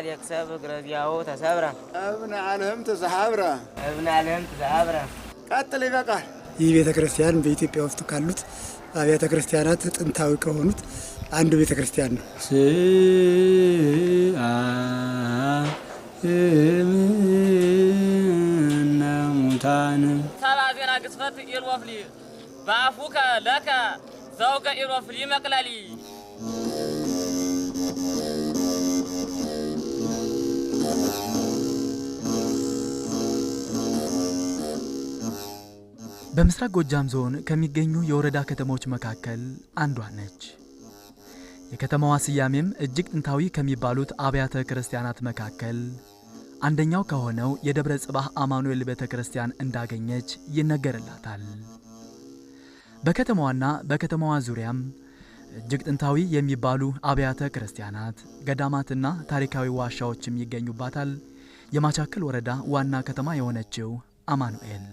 يكسب غرزياو تسابرا ابن علم تزهابرا ቀጥል ይበቃል። ይህ ቤተክርስቲያን በኢትዮጵያ ውስጥ ካሉት አብያተ ክርስቲያናት ጥንታዊ ከሆኑት አንዱ ቤተክርስቲያን ነው። ሙታን ሰባዜና ግስፈት ኢልወፍሊ ባፉከ ለከ ዘውገ ኢልወፍሊ መቅለሊ በምስራቅ ጎጃም ዞን ከሚገኙ የወረዳ ከተሞች መካከል አንዷ ነች። የከተማዋ ስያሜም እጅግ ጥንታዊ ከሚባሉት አብያተ ክርስቲያናት መካከል አንደኛው ከሆነው የደብረ ጽባህ አማኑኤል ቤተክርስቲያን እንዳገኘች ይነገርላታል። በከተማዋና በከተማዋ ዙሪያም እጅግ ጥንታዊ የሚባሉ አብያተ ክርስቲያናት፣ ገዳማትና ታሪካዊ ዋሻዎችም ይገኙባታል። የማቻከል ወረዳ ዋና ከተማ የሆነችው አማኑኤል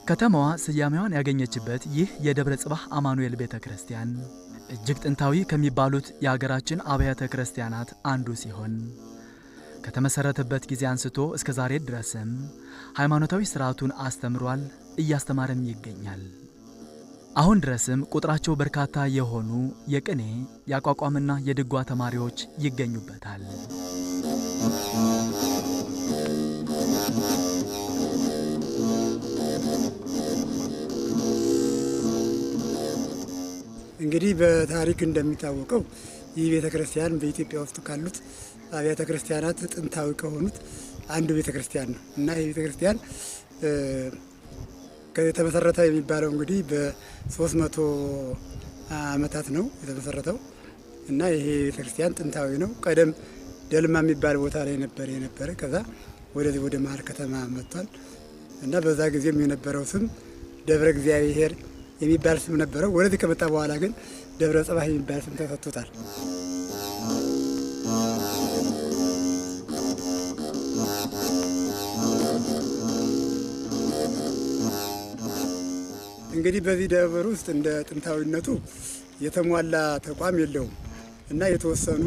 ከተማዋ ስያሜዋን ያገኘችበት ይህ የደብረ ጽባህ አማኑኤል ቤተክርስቲያን እጅግ ጥንታዊ ከሚባሉት የሀገራችን አብያተ ክርስቲያናት አንዱ ሲሆን ከተመሰረተበት ጊዜ አንስቶ እስከ ዛሬ ድረስም ሃይማኖታዊ ሥርዓቱን አስተምሯል፣ እያስተማረም ይገኛል። አሁን ድረስም ቁጥራቸው በርካታ የሆኑ የቅኔ የአቋቋምና የድጓ ተማሪዎች ይገኙበታል። እንግዲህ በታሪክ እንደሚታወቀው ይህ ቤተክርስቲያን በኢትዮጵያ ውስጥ ካሉት አብያተ ክርስቲያናት ጥንታዊ ከሆኑት አንዱ ቤተክርስቲያን ነው እና ይህ ቤተክርስቲያን ከተመሰረተ የሚባለው እንግዲህ በ300 ዓመታት ነው የተመሰረተው እና ይሄ ቤተክርስቲያን ጥንታዊ ነው። ቀደም ደልማ የሚባል ቦታ ላይ የነበረ ከዛ ወደዚህ ወደ መሀል ከተማ መጥቷል እና በዛ ጊዜም የነበረው ስም ደብረ እግዚአብሔር የሚባል ስም ነበረው። ወደዚህ ከመጣ በኋላ ግን ደብረ ጽባህ የሚባል ስም ተሰጥቶታል። እንግዲህ በዚህ ደብር ውስጥ እንደ ጥንታዊነቱ የተሟላ ተቋም የለውም እና የተወሰኑ